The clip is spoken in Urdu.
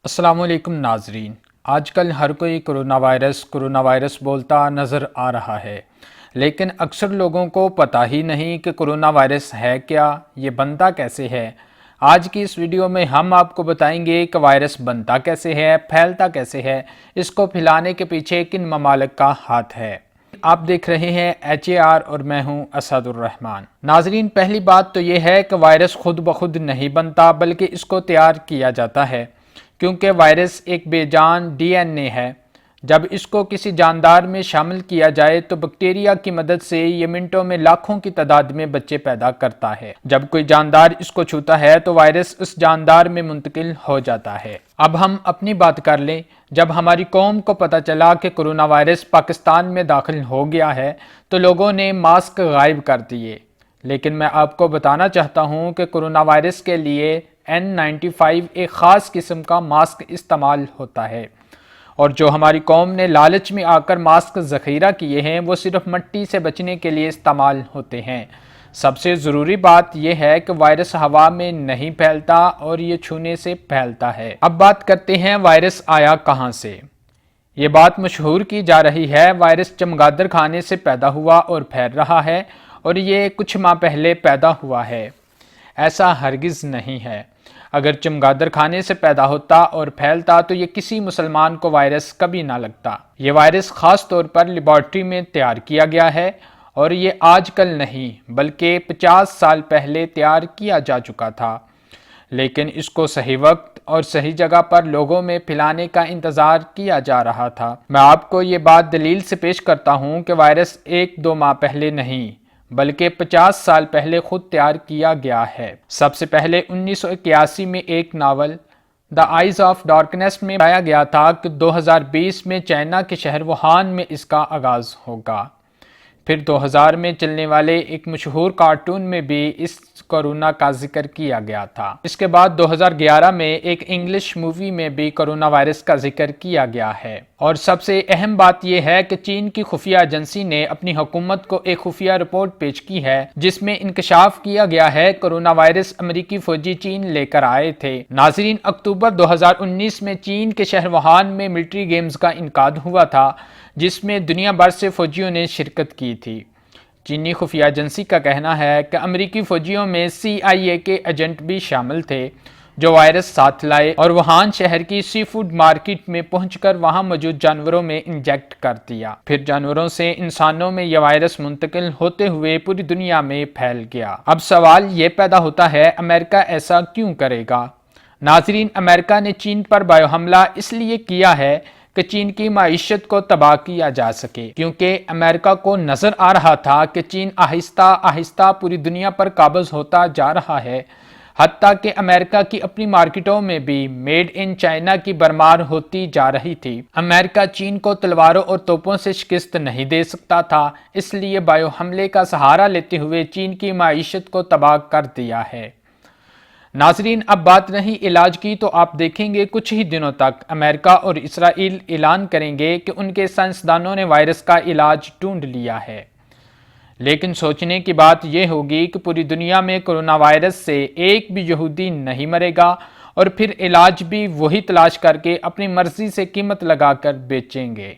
السلام علیکم ناظرین، آج کل ہر کوئی کرونا وائرس بولتا نظر آ رہا ہے، لیکن اکثر لوگوں کو پتہ ہی نہیں کہ کرونا وائرس ہے کیا، یہ بنتا کیسے ہے۔ آج کی اس ویڈیو میں ہم آپ کو بتائیں گے کہ وائرس بنتا کیسے ہے، پھیلتا کیسے ہے، اس کو پھیلانے کے پیچھے کن ممالک کا ہاتھ ہے۔ آپ دیکھ رہے ہیں HAR اور میں ہوں اسد الرحمان۔ ناظرین، پہلی بات تو یہ ہے کہ وائرس خود بخود نہیں بنتا بلکہ اس کو تیار کیا جاتا ہے، کیونکہ وائرس ایک بے جان DNA ہے۔ جب اس کو کسی جاندار میں شامل کیا جائے تو بیکٹیریا کی مدد سے یہ منٹوں میں لاکھوں کی تعداد میں بچے پیدا کرتا ہے۔ جب کوئی جاندار اس کو چھوتا ہے تو وائرس اس جاندار میں منتقل ہو جاتا ہے۔ اب ہم اپنی بات کر لیں۔ جب ہماری قوم کو پتہ چلا کہ کرونا وائرس پاکستان میں داخل ہو گیا ہے تو لوگوں نے ماسک غائب کر دیے، لیکن میں آپ کو بتانا چاہتا ہوں کہ کرونا وائرس کے لیے N95 ایک خاص قسم کا ماسک استعمال ہوتا ہے، اور جو ہماری قوم نے لالچ میں آ کر ماسک ذخیرہ کیے ہیں وہ صرف مٹی سے بچنے کے لیے استعمال ہوتے ہیں۔ سب سے ضروری بات یہ ہے کہ وائرس ہوا میں نہیں پھیلتا اور یہ چھونے سے پھیلتا ہے۔ اب بات کرتے ہیں وائرس آیا کہاں سے۔ یہ بات مشہور کی جا رہی ہے وائرس چمگادڑ کھانے سے پیدا ہوا اور پھیل رہا ہے، اور یہ کچھ ماہ پہلے پیدا ہوا ہے۔ ایسا ہرگز نہیں ہے۔ اگر چمگادڑ کھانے سے پیدا ہوتا اور پھیلتا تو یہ کسی مسلمان کو وائرس کبھی نہ لگتا۔ یہ وائرس خاص طور پر لیبارٹری میں تیار کیا گیا ہے، اور یہ آج کل نہیں بلکہ 50 سال پہلے تیار کیا جا چکا تھا، لیکن اس کو صحیح وقت اور صحیح جگہ پر لوگوں میں پھیلانے کا انتظار کیا جا رہا تھا۔ میں آپ کو یہ بات دلیل سے پیش کرتا ہوں کہ وائرس 1-2 ماہ پہلے نہیں بلکہ 50 سال پہلے خود تیار کیا گیا ہے۔ سب سے پہلے 1981 میں ایک ناول دی آئیز آف ڈارکنیس میں بتایا گیا تھا کہ 2020 میں چائنا کے شہر ووہان میں اس کا آغاز ہوگا۔ پھر 2000 میں چلنے والے ایک مشہور کارٹون میں بھی اس کورونا کا ذکر کیا گیا تھا۔ اس کے بعد 2011 میں ایک انگلش مووی میں بھی کورونا وائرس کا ذکر کیا گیا ہے۔ اور سب سے اہم بات یہ ہے کہ چین کی خفیہ ایجنسی نے اپنی حکومت کو ایک خفیہ رپورٹ پیش کی ہے جس میں انکشاف کیا گیا ہے کورونا وائرس امریکی فوجی چین لے کر آئے تھے۔ ناظرین، اکتوبر 2019 میں چین کے شہر ووہان میں ملٹری گیمز کا انعقاد ہوا تھا جس میں دنیا بھر سے فوجیوں نے شرکت کی تھی۔ چینی خفیہ ایجنسی کا کہنا ہے کہ امریکی فوجیوں میں CIA کے ایجنٹ بھی شامل تھے جو وائرس ساتھ لائے اور ووہان شہر کی سی فوڈ مارکیٹ میں پہنچ کر وہاں موجود جانوروں میں انجیکٹ کر دیا۔ پھر جانوروں سے انسانوں میں یہ وائرس منتقل ہوتے ہوئے پوری دنیا میں پھیل گیا۔ اب سوال یہ پیدا ہوتا ہے، امریکہ ایسا کیوں کرے گا؟ ناظرین، امریکہ نے چین پر بایو حملہ اس لیے کیا ہے کہ چین کی معیشت کو تباہ کیا جا سکے، کیونکہ امریکہ کو نظر آ رہا تھا کہ چین آہستہ آہستہ پوری دنیا پر قابض ہوتا جا رہا ہے، حتیٰ کہ امریکہ کی اپنی مارکیٹوں میں بھی میڈ ان چائنا کی بھرمار ہوتی جا رہی تھی۔ امریکہ چین کو تلواروں اور توپوں سے شکست نہیں دے سکتا تھا، اس لیے بایو حملے کا سہارا لیتے ہوئے چین کی معیشت کو تباہ کر دیا ہے۔ ناظرین، اب بات رہی علاج کی تو آپ دیکھیں گے کچھ ہی دنوں تک امریکہ اور اسرائیل اعلان کریں گے کہ ان کے سائنسدانوں نے وائرس کا علاج ڈھونڈ لیا ہے۔ لیکن سوچنے کی بات یہ ہوگی کہ پوری دنیا میں کرونا وائرس سے ایک بھی یہودی نہیں مرے گا، اور پھر علاج بھی وہی تلاش کر کے اپنی مرضی سے قیمت لگا کر بیچیں گے۔